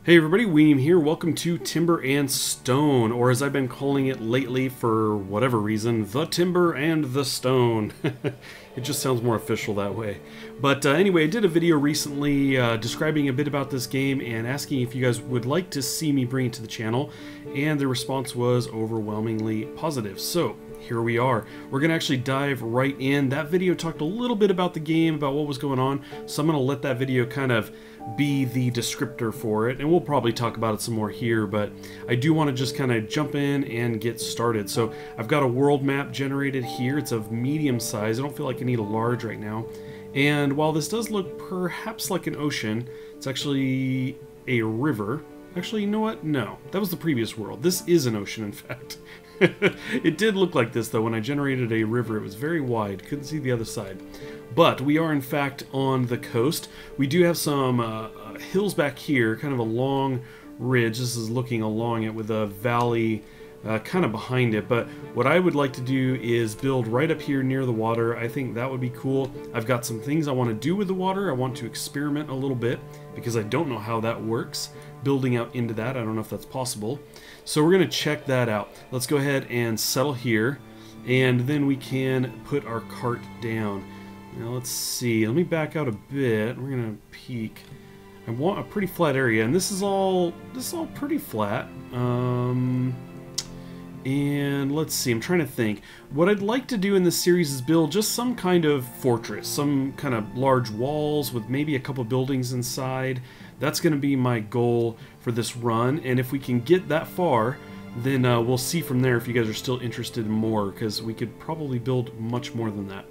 Hey everybody, Weem here. Welcome to Timber and Stone, or as I've been calling it lately for whatever reason, the Timber and the Stone. It just sounds more official that way. But anyway, I did a video recently describing a bit about this game and asking if you guys would like to see me bring it to the channel, and the response was overwhelmingly positive. So here we are. We're going to actually dive right in. That video talked a little bit about the game, about what was going on, so I'm going to let that video kind of be the descriptor for it, and we'll probably talk about it some more here, but I do want to just kind of jump in and get started. So I've got a world map generated here. It's of medium size. I don't feel like I need a large right now. And while this does look perhaps like an ocean, it's actually a river. Actually, you know what? No, that was the previous world. This is an ocean, in fact. It did look like this, though. When I generated a river, it was very wide. Couldn't see the other side. But we are, in fact, on the coast. We do have some hills back here, kind of a long ridge. This is looking along it with a valley kind of behind it. But what I would like to do is build right up here near the water. I think that would be cool. I've got some things I want to do with the water. I want to experiment a little bit because I don't know how that works. Building out into that, I don't know if that's possible. So we're going to check that out. Let's go ahead and settle here, and then we can put our cart down. Now let's see, let me back out a bit. We're going to peek. I want a pretty flat area, and this is all pretty flat. And let's see, I'm trying to think. What I'd like to do in this series is build just some kind of fortress, some kind of large walls with maybe a couple buildings inside. That's going to be my goal for this run, and if we can get that far, then we'll see from there if you guys are still interested in more, because we could probably build much more than that.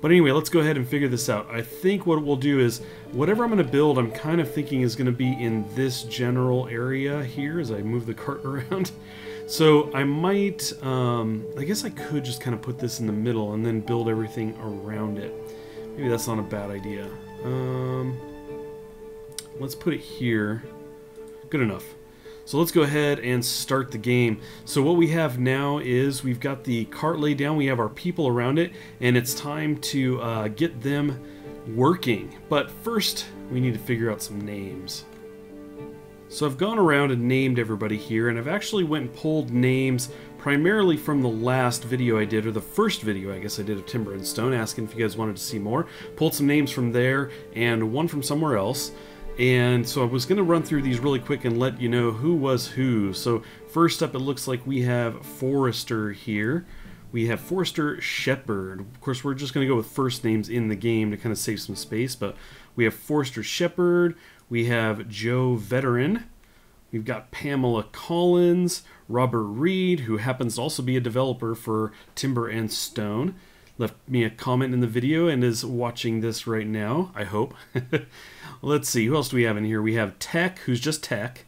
But anyway, let's go ahead and figure this out. I think what we'll do is, whatever I'm going to build, I'm kind of thinking is going to be in this general area here as I move the cart around. So I might, I guess I could just kind of put this in the middle and then build everything around it. Maybe that's not a bad idea. Let's put it here. Good enough. So let's go ahead and start the game. So what we have now is we've got the cart laid down, we have our people around it, and it's time to get them working. But first, we need to figure out some names. So I've gone around and named everybody here, and I've actually went and pulled names primarily from the last video I did, or the first video I guess I did of Timber and Stone, asking if you guys wanted to see more. Pulled some names from there, and one from somewhere else. And so I was going to run through these really quick and let you know who was who. So first up, it looks like we have Forester here. We have Forester Shepherd. Of course, we're just going to go with first names in the game to kind of save some space, but we have Forester Shepherd. We have Joe Veteran. We've got Pamela Collins, Robert Reed, who happens to also be a developer for Timber and Stone. Left me a comment in the video and is watching this right now, I hope. Let's see, who else do we have in here? We have Tech, who's just Tech.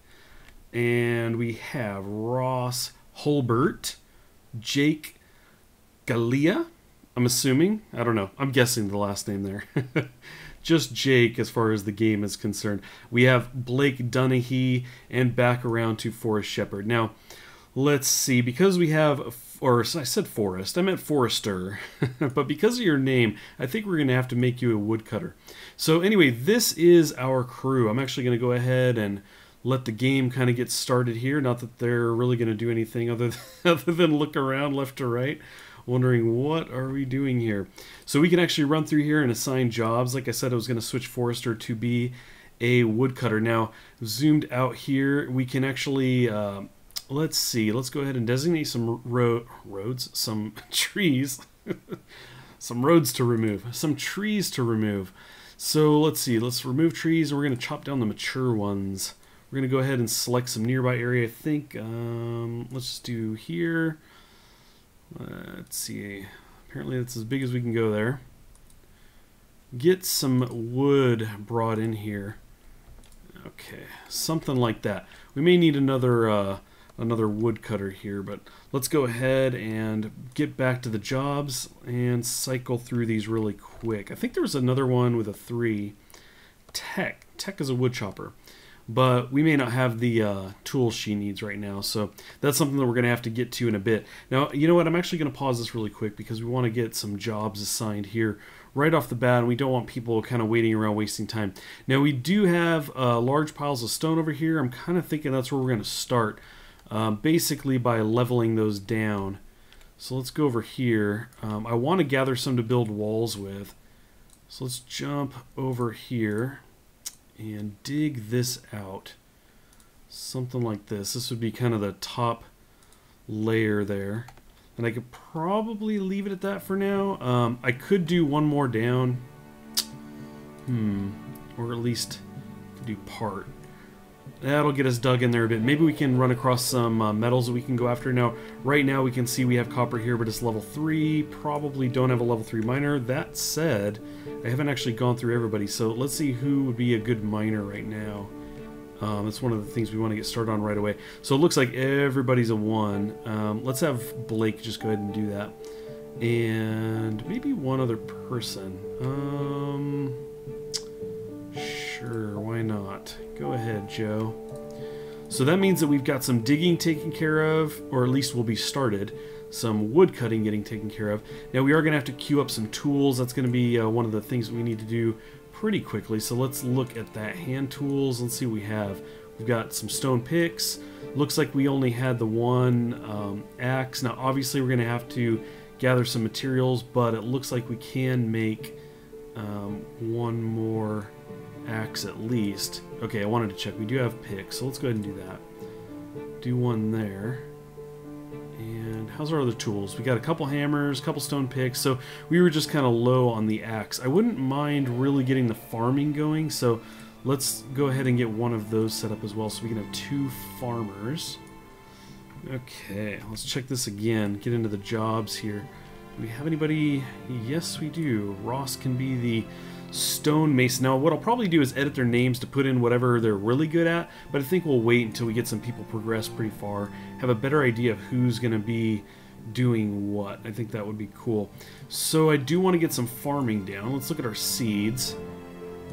And we have Ross Holbert, Jake Galea, I'm assuming. I don't know. I'm guessing the last name there. Just Jake as far as the game is concerned. We have Blake Dunahee, and back around to Forest Shepherd. Now, let's see, because we have, or I said Forest, I meant Forester, but because of your name, I think we're going to have to make you a woodcutter. So anyway, this is our crew. I'm actually going to go ahead and let the game kind of get started here. Not that they're really going to do anything other than look around left to right, wondering what are we doing here. So we can actually run through here and assign jobs. Like I said, I was going to switch Forester to be a woodcutter. Now, zoomed out here, we can actually... let's see, let's go ahead and designate some roads, some trees, some roads to remove, some trees to remove. So let's see, let's remove trees, and we're going to chop down the mature ones. We're going to go ahead and select some nearby area, I think. Let's do here. Let's see, apparently that's as big as we can go there. Get some wood brought in here. Okay, something like that. We may need another woodcutter here, but let's go ahead and get back to the jobs and cycle through these really quick. I think there was another one with a 3. Tech is a wood chopper, but we may not have the tools she needs right now, so that's something that we're going to have to get to in a bit. Now, you know what, I'm actually going to pause this really quick because we want to get some jobs assigned here right off the bat, and we don't want people kind of waiting around wasting time. Now we do have large piles of stone over here. I'm kind of thinking that's where we're going to start, basically by leveling those down. So let's go over here. I want to gather some to build walls with. So let's jump over here and dig this out. Something like this. This would be kind of the top layer there. And I could probably leave it at that for now. I could do one more down. Or at least do part. That'll get us dug in there a bit. Maybe we can run across some metals that we can go after. Now, right now we can see we have copper here, but it's level 3. Probably don't have a level 3 miner. That said, I haven't actually gone through everybody, so let's see who would be a good miner right now. That's one of the things we want to get started on right away. So it looks like everybody's a 1. Let's have Blake just go ahead and do that. And maybe one other person. Sure, why not? Go ahead, Joe. So that means that we've got some digging taken care of, or at least will be started. Some wood cutting getting taken care of. Now we are going to have to queue up some tools. That's going to be one of the things we need to do pretty quickly. So let's look at that. Hand tools. Let's see what we have. We've got some stone picks. Looks like we only had the one axe. Now obviously we're going to have to gather some materials, but it looks like we can make one more axe at least. Okay, I wanted to check. We do have picks, so let's go ahead and do that. Do one there. And how's our other tools? We got a couple hammers, a couple stone picks, so we were just kind of low on the axe. I wouldn't mind really getting the farming going, so let's go ahead and get one of those set up as well so we can have 2 farmers. Okay, let's check this again. Get into the jobs here. Do we have anybody? Yes, we do. Ross can be the stone mason. Now what I'll probably do is edit their names to put in whatever they're really good at, but I think we'll wait until we get some people progress pretty far, have a better idea of who's going to be doing what. I think that would be cool. So I do want to get some farming down. Let's look at our seeds.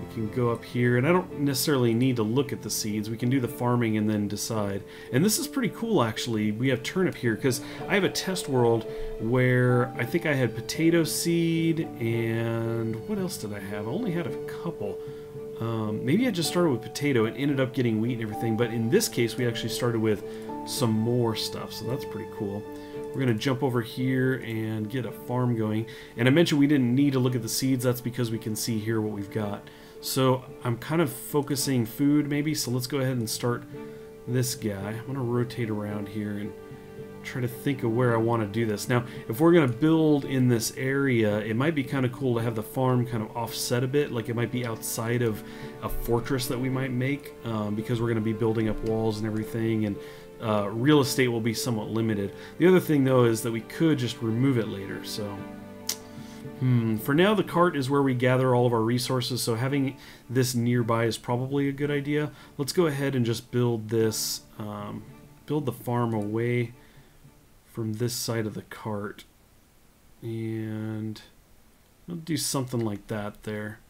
We can go up here, and I don't necessarily need to look at the seeds. We can do the farming and then decide. And this is pretty cool, actually. We have turnip here, because I have a test world where I think I had potato seed, and what else did I have? I only had a couple. Maybe I just started with potato and ended up getting wheat and everything, but in this case, we actually started with some more stuff, so that's pretty cool. We're going to jump over here and get a farm going. And I mentioned we didn't need to look at the seeds. That's because we can see here what we've got. So I'm kind of focusing food maybe, so let's go ahead and start this guy. I'm going to rotate around here and try to think of where I want to do this. Now, if we're going to build in this area, it might be kind of cool to have the farm kind of offset a bit, like it might be outside of a fortress that we might make, because we're going to be building up walls and everything, and real estate will be somewhat limited. The other thing, though, is that we could just remove it later, so... For now, the cart is where we gather all of our resources, so having this nearby is probably a good idea. Let's go ahead and just build this, build the farm away from this side of the cart. And I'll do something like that there.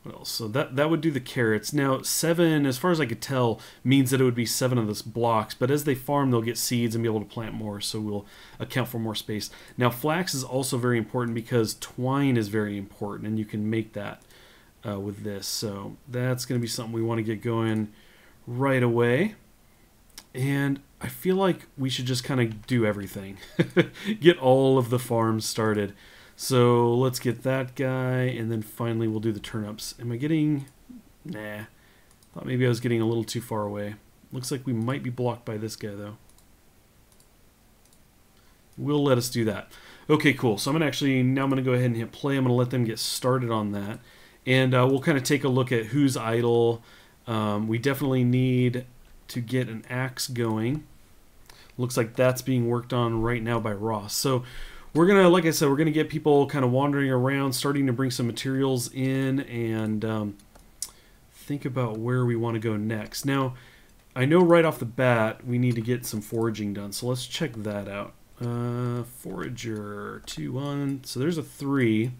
What else? So that would do the carrots. Now, 7, as far as I could tell, means that it would be 7 of this blocks, but as they farm, they'll get seeds and be able to plant more, so we'll account for more space. Now, flax is also very important because twine is very important, and you can make that with this. So that's going to be something we want to get going right away. And I feel like we should just kind of do everything. Get all of the farms started. So let's get that guy, and then finally we'll do the turnips. Am I getting... Nah. Thought maybe I was getting a little too far away. Looks like we might be blocked by this guy, though. Will let us do that. Okay, cool. So I'm going to go ahead and hit play. I'm going to let them get started on that. And we'll kind of take a look at who's idle. We definitely need to get an axe going. Looks like that's being worked on right now by Ross. So we're going to, like I said, we're going to get people kind of wandering around, starting to bring some materials in, and think about where we want to go next. Now, I know right off the bat we need to get some foraging done, so let's check that out. Forager, 2, 1. So there's a 3.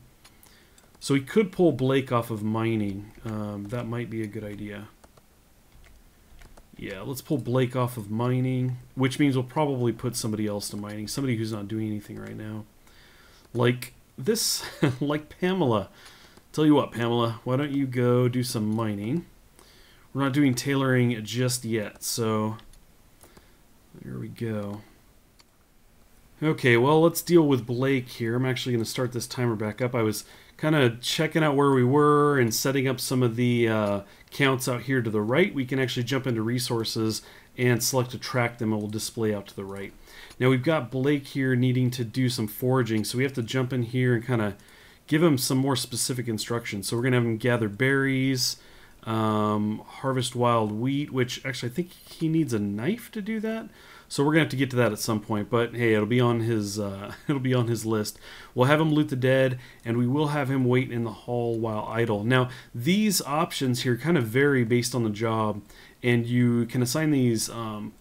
So we could pull Blake off of mining. That might be a good idea. Yeah, let's pull Blake off of mining, which means we'll probably put somebody else to mining, somebody who's not doing anything right now. Like, this, like Pamela, tell you what, Pamela, why don't you go do some mining? We're not doing tailoring just yet, so there we go. Okay, well, let's deal with Blake here. I'm actually going to start this timer back up. I was kind of checking out where we were and setting up some of the counts out here to the right. We can actually jump into resources and select attract them. It will display out to the right. Now we've got Blake here needing to do some foraging, so we have to jump in here and kind of give him some more specific instructions. So we're going to have him gather berries, harvest wild wheat, which actually I think he needs a knife to do that. So we're gonna have to get to that at some point, but hey, it'll be on his list. We'll have him loot the dead, and we will have him wait in the hall while idle. Now, these options here kind of vary based on the job, and you can assign these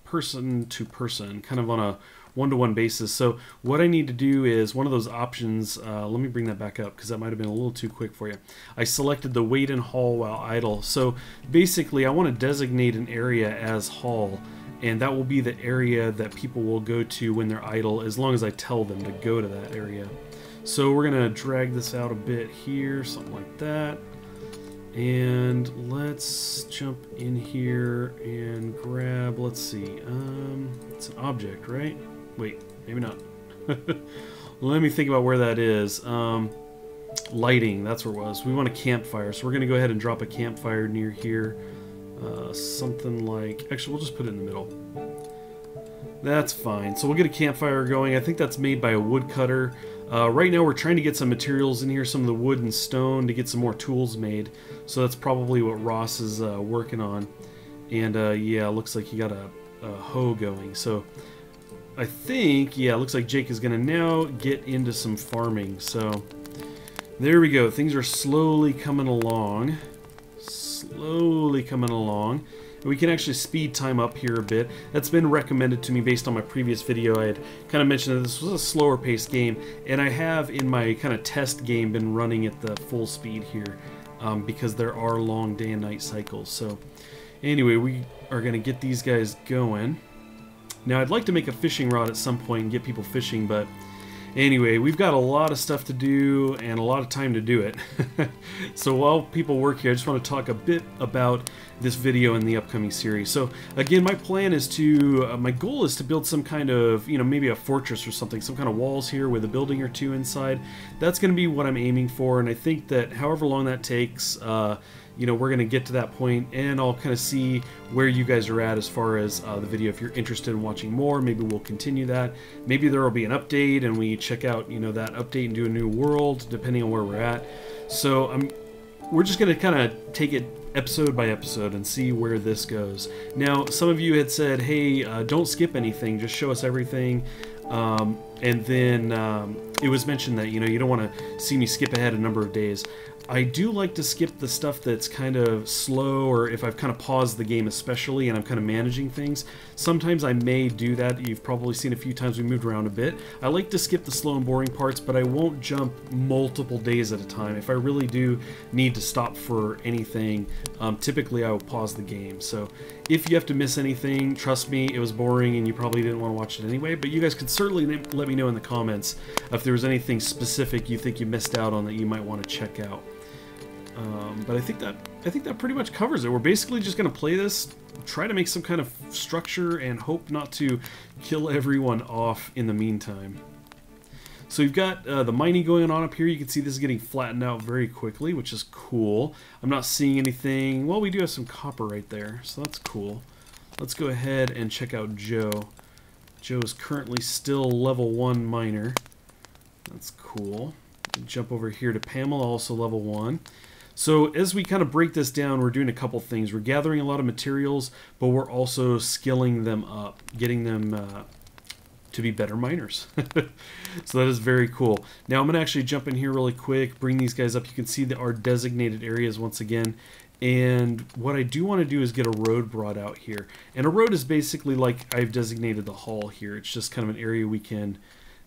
person to person, kind of on a one-to-one basis. So what I need to do is one of those options, let me bring that back up because that might have been a little too quick for you. I selected the wait in hall while idle. So basically I want to designate an area as hall, and that will be the area that people will go to when they're idle, as long as I tell them to go to that area. So we're gonna drag this out a bit here, something like that. And let's jump in here and grab, let's see, it's an object, right? Wait, maybe not. Let me think about where that is. Lighting, that's where it was. We want a campfire, so we're gonna go ahead and drop a campfire near here. Something like, actually we'll just put it in the middle. That's fine. So we'll get a campfire going. I think that's made by a woodcutter. Right now we're trying to get some materials in here, some of the wood and stone, to get some more tools made. So that's probably what Ross is working on. And yeah, it looks like he got a hoe going. So I think, yeah, it looks like Jake is going to now get into some farming. So there we go. Things are slowly coming along. We can actually speed time up here a bit. That's been recommended to me based on my previous video. I had kind of mentioned that this was a slower paced game, and I have in my kind of test game been running at the full speed here because there are long day and night cycles. So anyway, we are going to get these guys going. Now I'd like to make a fishing rod at some point and get people fishing, but anyway, we've got a lot of stuff to do and a lot of time to do it. So while people work here, I just want to talk a bit about this video in the upcoming series. So again, my plan is to, my goal is to build some kind of, maybe a fortress or something, some kind of walls here with a building or two inside. That's going to be what I'm aiming for, and I think that however long that takes, we're going to get to that point, and I'll kind of see where you guys are at as far as the video. If you're interested in watching more, maybe we'll continue that. Maybe there will be an update, and we check out, that update and do a new world, depending on where we're at. So we're just going to kind of take it episode by episode and see where this goes. Now, some of you had said, hey, don't skip anything, just show us everything. And then it was mentioned that, you don't want to see me skip ahead a number of days. I do like to skip the stuff that's kind of slow, or if I've kind of paused the game especially and I'm kind of managing things. Sometimes I may do that. You've probably seen a few times we moved around a bit. I like to skip the slow and boring parts, but I won't jump multiple days at a time. If I really do need to stop for anything, typically I will pause the game. So if you have to miss anything, trust me, it was boring and you probably didn't want to watch it anyway, but you guys could certainly let me know in the comments if there was anything specific you think you missed out on that you might want to check out. But I think that pretty much covers it. We're basically just going to play this, try to make some kind of structure, and hope not to kill everyone off in the meantime. So you've got the mining going on up here. You can see this is getting flattened out very quickly, which is cool. I'm not seeing anything. Well, we do have some copper right there, so that's cool. Let's go ahead and check out Joe. Joe is currently still level 1 miner. That's cool. Jump over here to Pamela, also level 1. So as we kind of break this down, we're doing a couple things. We're gathering a lot of materials, but we're also skilling them up, getting them to be better miners. So that is very cool. Now I'm going to actually jump in here really quick, bring these guys up. You can see our designated areas once again. And what I do want to do is get a road brought out here. And a road is basically like I've designated the hall here. It's just kind of an area we can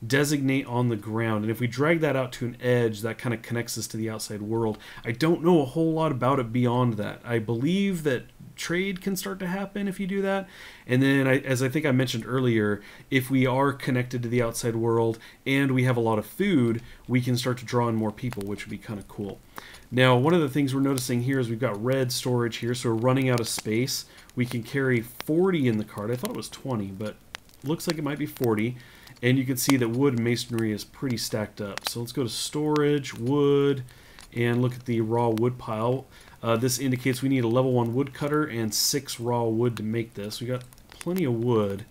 designate on the ground. And if we drag that out to an edge, that kind of connects us to the outside world. I don't know a whole lot about it beyond that. I believe that trade can start to happen if you do that. And then, as I think I mentioned earlier, if we are connected to the outside world and we have a lot of food, we can start to draw in more people, which would be kind of cool. Now, one of the things we're noticing here is we've got red storage here, so we're running out of space. We can carry 40 in the cart. I thought it was 20, but looks like it might be 40. And you can see that wood and masonry is pretty stacked up. So let's go to storage, wood, and look at the raw wood pile. This indicates we need a level 1 woodcutter and 6 raw wood to make this. We got plenty of wood,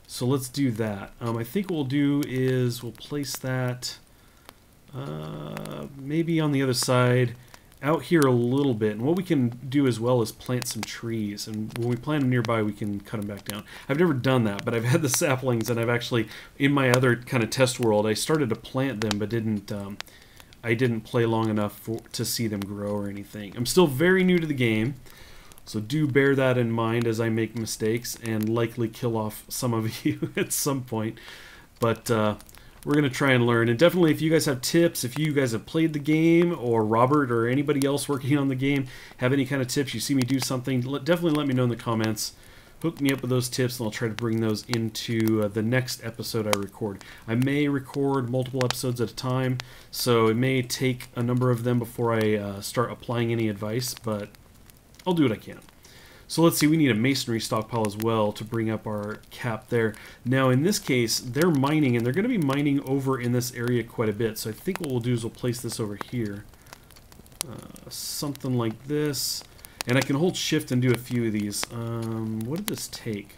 so let's do that. I think what we'll do is we'll place that maybe on the other side, out here a little bit. And what we can do as well is plant some trees. And when we plant them nearby, we can cut them back down. I've never done that, but I've had the saplings, and I've actually, in my other kind of test world, I started to plant them, but I didn't play long enough to see them grow or anything. I'm still very new to the game, so do bear that in mind as I make mistakes and likely kill off some of you at some point. But we're going to try and learn. And definitely, if you guys have tips, if you guys have played the game, or Robert or anybody else working on the game have any kind of tips, you see me do something, definitely let me know in the comments. Hook me up with those tips, and I'll try to bring those into the next episode I record. I may record multiple episodes at a time, so it may take a number of them before I start applying any advice, but I'll do what I can. So let's see, we need a masonry stockpile as well to bring up our cap there. Now in this case, they're mining, and they're going to be mining over in this area quite a bit, so I think what we'll do is we'll place this over here. Something like this. And I can hold shift and do a few of these. What did this take?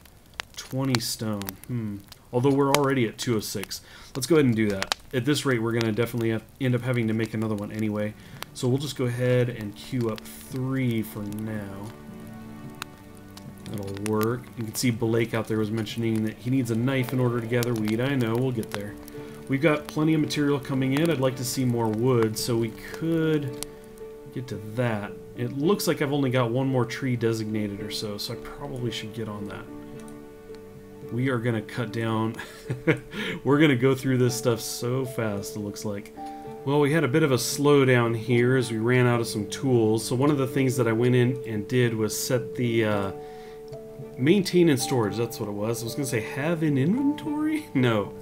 20 stone. Although we're already at 206. Let's go ahead and do that. At this rate, we're going to definitely end up having to make another one anyway. So we'll just go ahead and queue up 3 for now. That'll work. You can see Blake out there was mentioning that he needs a knife in order to gather weed. I know, we'll get there. We've got plenty of material coming in. I'd like to see more wood, so we could get to that. It looks like I've only got one more tree designated or so, so I probably should get on that. We are going to cut down. We're going to go through this stuff so fast, it looks like. Well, we had a bit of a slowdown here as we ran out of some tools. So one of the things that I went in and did was set the maintain and storage. That's what it was. I was going to say have in inventory? No.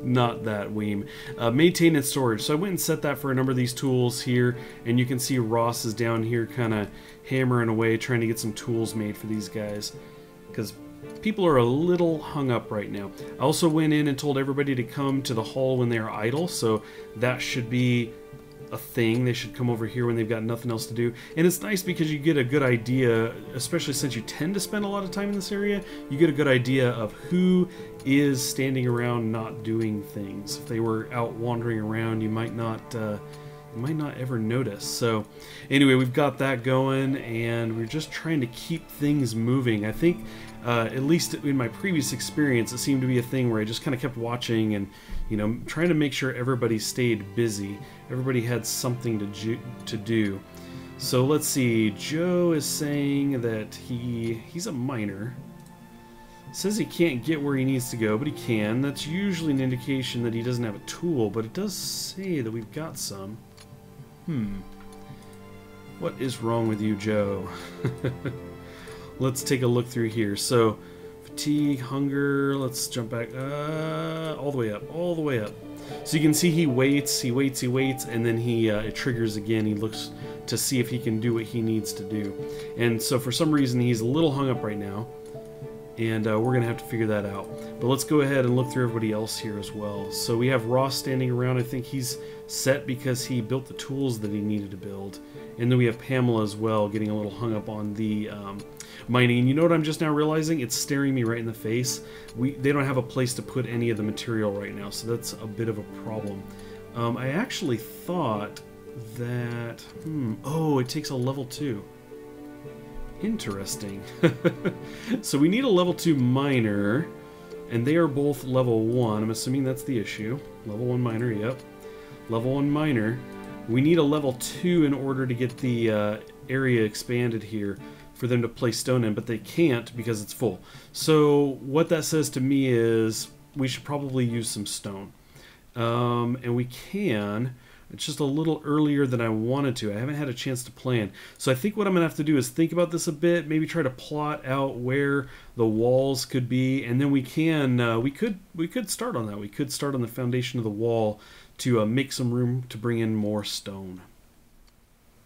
Not that, Weem. Maintain and storage. So I went and set that for a number of these tools here, and you can see Ross is down here kind of hammering away trying to get some tools made for these guys, because people are a little hung up right now. I also went in and told everybody to come to the hall when they are idle, so that should be a thing. They should come over here when they've got nothing else to do. And it's nice because you get a good idea, especially since you tend to spend a lot of time in this area, you get a good idea of who is standing around not doing things. If they were out wandering around, you might not ever notice. So anyway, we've got that going, and we're just trying to keep things moving. I think at least in my previous experience, it seemed to be a thing where I just kind of kept watching and, you know, trying to make sure everybody stayed busy. Everybody had something to do. So let's see. Joe is saying that he's a miner. Says he can't get where he needs to go, but he can. That's usually an indication that he doesn't have a tool, but it does say that we've got some. What is wrong with you, Joe? Let's take a look through here. So, fatigue, hunger, let's jump back all the way up, all the way up. So you can see he waits, and then it triggers again. He looks to see if he can do what he needs to do. And so for some reason, he's a little hung up right now. And we're going to have to figure that out. But let's go ahead and look through everybody else here as well. So we have Ross standing around. I think he's set because he built the tools that he needed to build. And then we have Pamela as well, getting a little hung up on the mining. And you know what I'm just now realizing? It's staring me right in the face. They don't have a place to put any of the material right now, so that's a bit of a problem. I actually thought that... oh, it takes a level 2. Interesting. So we need a level 2 miner, and they are both level 1. I'm assuming that's the issue. Level 1 miner, yep. Level 1 miner. We need a level 2 in order to get the area expanded here for them to place stone in, but they can't because it's full. So what that says to me is we should probably use some stone. And we can. It's just a little earlier than I wanted to. I haven't had a chance to plan. So I think what I'm going to have to do is think about this a bit, maybe try to plot out where the walls could be, and then we could start on that. We could start on the foundation of the wall to make some room to bring in more stone.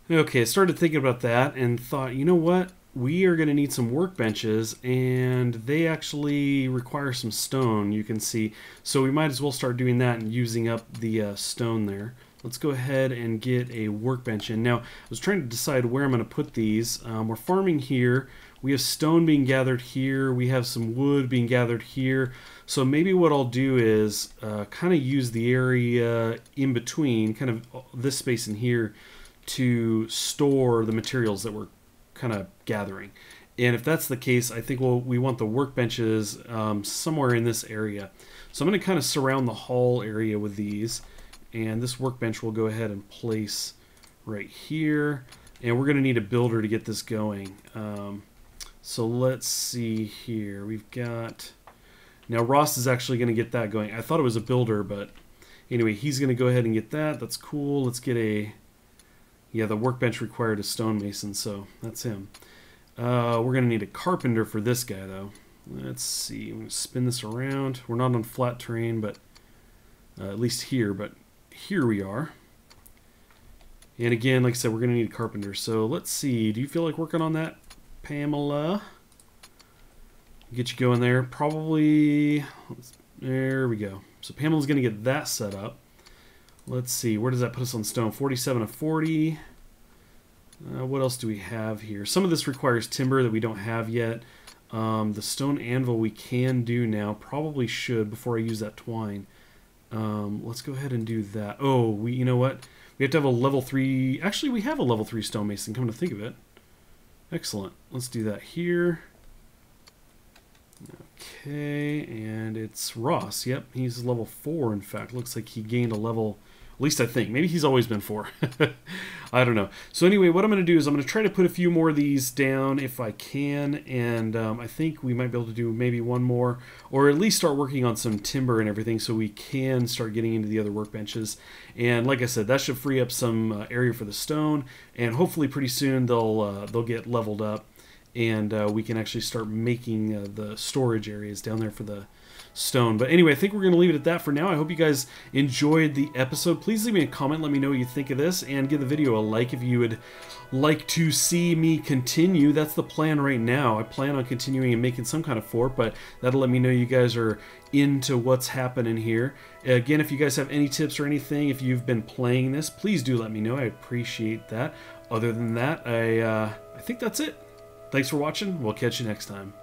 Okay, I started thinking about that and thought, you know what? We are going to need some workbenches, and they actually require some stone, you can see. So we might as well start doing that and using up the stone there. Let's go ahead and get a workbench in. Now, I was trying to decide where I'm going to put these. We're farming here. We have stone being gathered here. We have some wood being gathered here. So maybe what I'll do is kind of use the area in between, kind of this space in here, to store the materials that we're kind of gathering. And if that's the case, I think we want the workbenches somewhere in this area. So I'm going to kind of surround the hall area with these. And this workbench will go ahead and place right here. And we're going to need a builder to get this going. So let's see here. We've got... Now Ross is actually going to get that going. I thought it was a builder, but anyway, he's going to go ahead and get that. That's cool. Let's get a... Yeah, the workbench required a stonemason, so that's him. We're going to need a carpenter for this guy, though. Let's see. I'm going to spin this around. We're not on flat terrain, but at least here, but here we are. And again, like I said, we're going to need a carpenter. So let's see. Do you feel like working on that, Pamela? Get you going there. Probably. There we go. So Pamela's going to get that set up. Let's see. Where does that put us on stone? 47 of 40. What else do we have here? Some of this requires timber that we don't have yet. The stone anvil we can do now. Probably should before I use that twine. Let's go ahead and do that. Oh, you know what? We have to have a level 3... Actually, we have a level 3 stonemason, come to think of it. Excellent. Let's do that here. Okay, and it's Ross. Yep, he's level 4, in fact. Looks like he gained a level... At least I think. Maybe he's always been 4. I don't know. So anyway, what I'm going to do is I'm going to try to put a few more of these down if I can. And I think we might be able to do maybe one more. Or at least start working on some timber and everything so we can start getting into the other workbenches. And like I said, that should free up some area for the stone. And hopefully pretty soon they'll get leveled up. And we can actually start making the storage areas down there for the stone. But anyway, I think we're going to leave it at that for now. I hope you guys enjoyed the episode. Please leave me a comment. Let me know what you think of this. And give the video a like if you would like to see me continue. That's the plan right now. I plan on continuing and making some kind of fort. But that'll let me know you guys are into what's happening here. Again, if you guys have any tips or anything, if you've been playing this, please do let me know. I appreciate that. Other than that, I think that's it. Thanks for watching. We'll catch you next time.